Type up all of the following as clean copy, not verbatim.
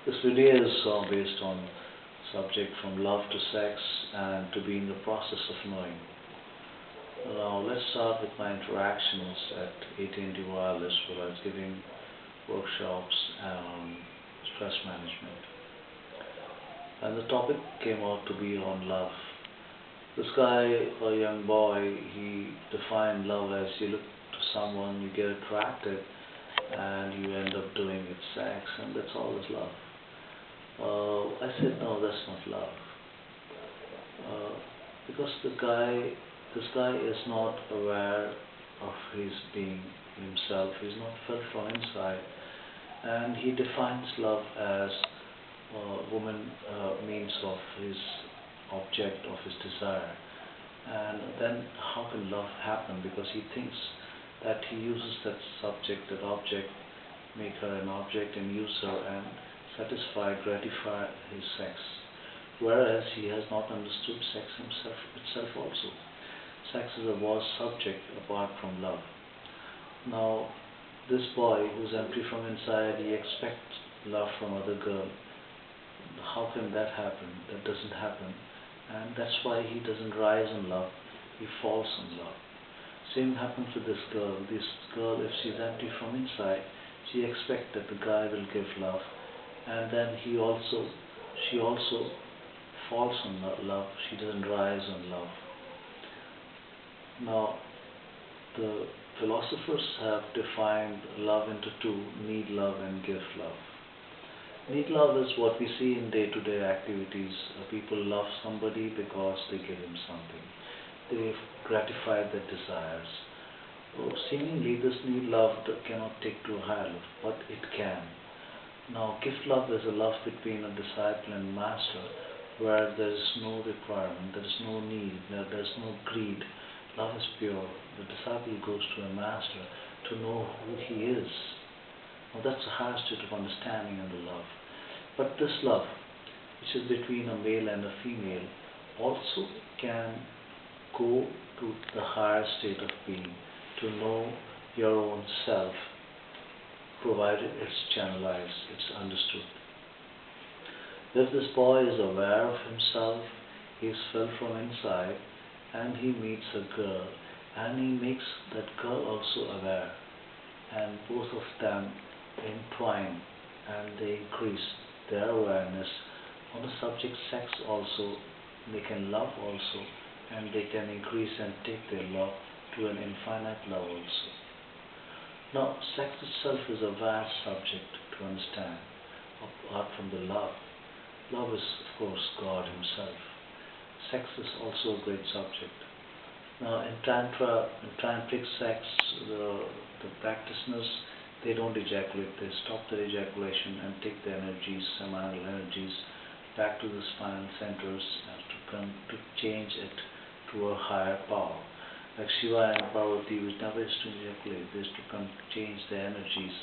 This video is based on subject from love to sex and to be in the process of knowing. Now let's start with my interactions at AT&T Wireless, where I was giving workshops on stress management. And the topic came out to be on love. This guy, a young boy, he defined love as you look to someone, you get attracted, and you end up doing it sex, and that's all is love. I said, no, that's not love. Because this guy is not aware of his being himself. He's not felt from inside, and he defines love as woman means of his object of his desire. And then how can love happen? Because he thinks that he uses that subject, that object, make her an object and use her and satisfy, gratify his sex, whereas he has not understood sex itself also. Sex is a vast subject apart from love. Now, this boy who's empty from inside, he expects love from other girl. How can that happen? That doesn't happen, and that's why he doesn't rise in love. He falls in love. Same happens to this girl. This girl, if she's empty from inside, she expects that the guy will give love, and then she also falls in love. She doesn't rise in love. Now, the philosophers have defined love into two: need love and give love. Need love is what we see in day-to-day activities. People love somebody because they give him something. They've gratified their desires. Seemingly, this need love cannot take to a higher level, but it can. Now, gift love is a love between a disciple and master, where there is no requirement, there is no need, there is no greed. Love is pure. The disciple goes to a master to know who he is. Now, that's the highest state of understanding and the love. But this love, which is between a male and a female, also can go to the higher state of being, to know your own self, provided it's channelized, it's understood. If this boy is aware of himself, he is felt from inside, and he meets a girl, and he makes that girl also aware, and both of them entwine, and they increase their awareness on the subject sex also. They can love also, and they can increase and take their love to an infinite love also. Now, sex itself is a vast subject to understand, apart from the love. Love is, of course, God himself. Sex is also a great subject. Now, in tantric sex, the practitioners, they don't ejaculate. They stop their ejaculation and take the energies, seminal energies, back to the spinal centers to change it to a higher power. Like Shiva and Parvati, which never used to ejaculate, they used to change their energies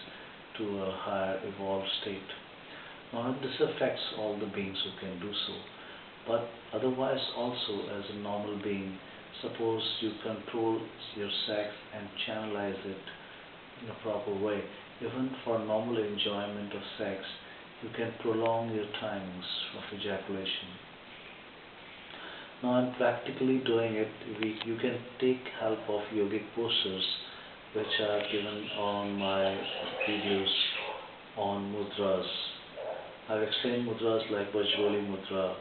to a higher evolved state. Now, this affects all the beings who can do so. But otherwise also, as a normal being, suppose you control your sex and channelize it in a proper way. Even for normal enjoyment of sex, you can prolong your timings of ejaculation. Now, in practically doing it, you can take help of yogic postures, which I have given on my videos on mudras. I've explained mudras like Vajramukti mudra,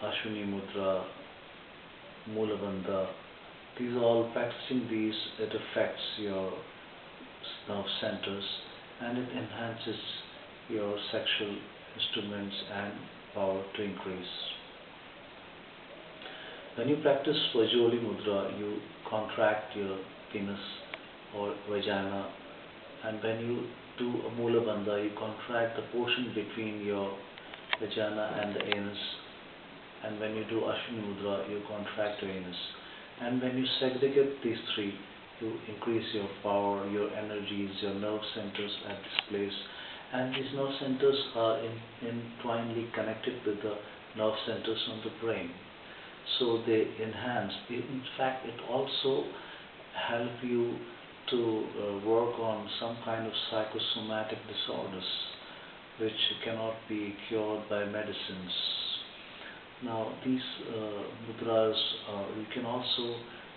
Ashwini mudra, Mula Bandha. These all, practicing these, it affects your nerve centers, and it enhances your sexual instruments and power to increase. When you practice Vajramukti mudra, you contract your penis or vagina, and when you do a Mula Bandha, you contract the portion between your vagina and the anus, and when you do Ashwini mudra, you contract your anus. And when you segregate these three, you increase your power, your energies, your nerve centers at this place, and these nerve centers are entwinedly connected with the nerve centers on the brain. So they enhance. In fact, it also help you to work on some kind of psychosomatic disorders. which cannot be cured by medicines. Now these mudras, you can also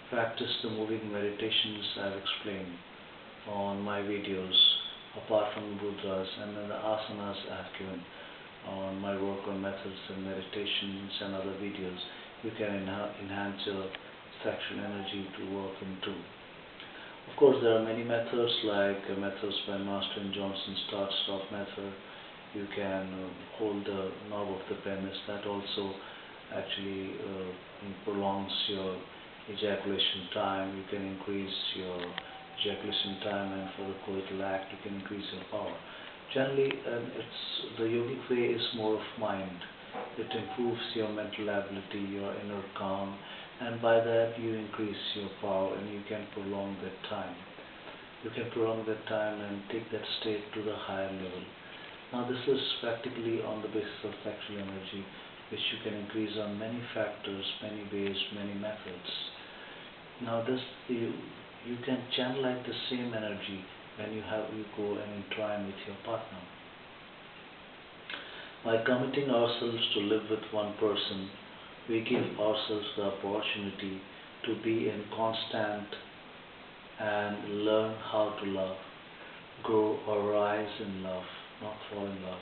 practice the moving meditations I've explained on my videos, apart from the mudras, and then the asanas I've given on my work on methods and meditations and other videos. You can enhance your sexual energy to work into. Of course, there are many methods like methods by Master and Johnson start-stop method. You can hold the knob of the penis. That also actually prolongs your ejaculation time. You can increase your ejaculation time, and for the coital act you can increase your power. Generally, the yogic way is more of mind. It improves your mental ability, your inner calm, and by that you increase your power and you can prolong that time. You can prolong that time and take that state to the higher level. Now this is practically on the basis of sexual energy, which you can increase on many factors, many ways, many methods. Now you can channelize the same energy when you go and entwine with your partner. By committing ourselves to live with one person, we give ourselves the opportunity to be in constant and learn how to love, grow or rise in love, not fall in love.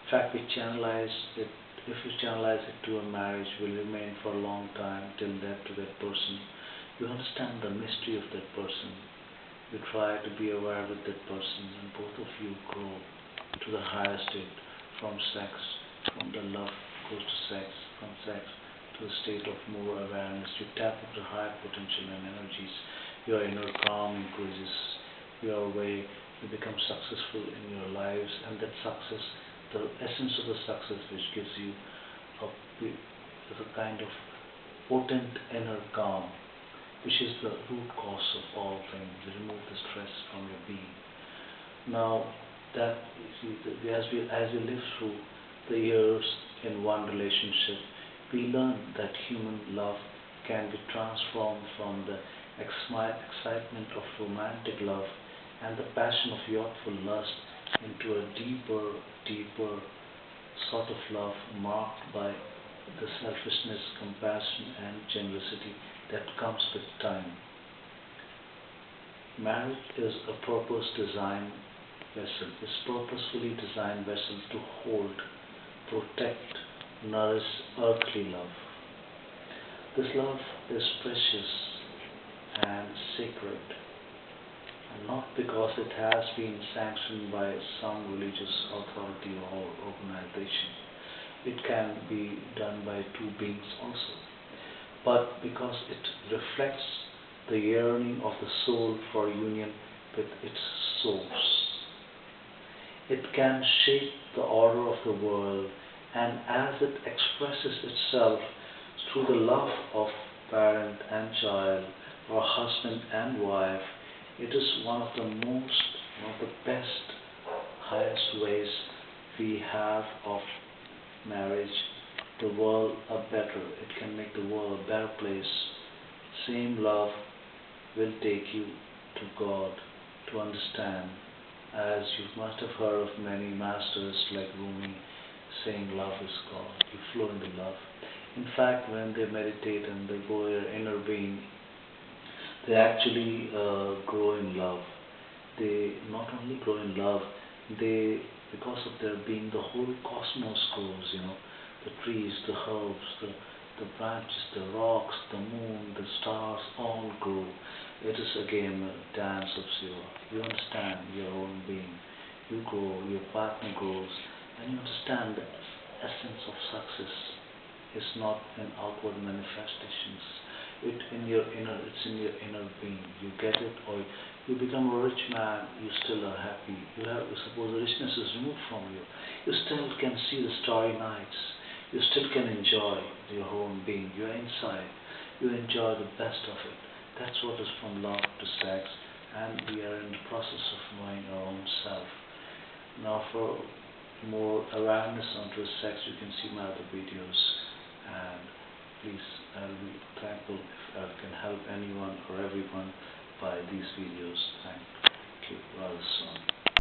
In fact, if you channelize it to a marriage, will remain for a long time till death to that person. You understand the mystery of that person. You try to be aware with that person, and both of you grow to the higher state, from sex, from the love goes to sex, from sex to the state of more awareness. You tap into higher potential and energies. Your inner calm increases. Your way, you become successful in your lives, and that success, the essence of the success which gives you a kind of potent inner calm, which is the root cause of all things. You remove the stress from your being. Now, that as we live through the years in one relationship, we learn that human love can be transformed from the excitement of romantic love and the passion of youthful lust into a deeper sort of love marked by the selfishness, compassion and generosity that comes with time. Marriage is a purposefully designed vessel to hold, protect, nourish earthly love. This love is precious and sacred, and not because it has been sanctioned by some religious authority or organization. It can be done by two beings also, but because it reflects the yearning of the soul for union with its source. It can shape the order of the world, and as it expresses itself through the love of parent and child, or husband and wife, it is one of the best, highest ways we have of marriage. The world it can make the world a better place. Same love will take you to God, to understand, as you must have heard of many masters like Rumi saying love is God. You flow into love. In fact, when they meditate and they go their inner being, they actually grow in love. They not only grow in love, because of their being, the whole cosmos grows, the trees, the herbs, the branches, the rocks, the moon, the stars, all grow. It is again a dance of Shiva. You understand your own being. You grow, your partner grows, and you understand the essence of success is not in outward manifestations. It's in your inner being. You get it, or you become a rich man, you still are happy. Suppose the richness is removed from you. You still can see the starry nights. You still can enjoy your own being. You are inside. You enjoy the best of it. That's what is from love to sex, and we are in the process of knowing our own self. Now, for more awareness onto sex, you can see my other videos, and please, I'll be thankful if I can help anyone or everyone by these videos. Thank you, Radha Swami.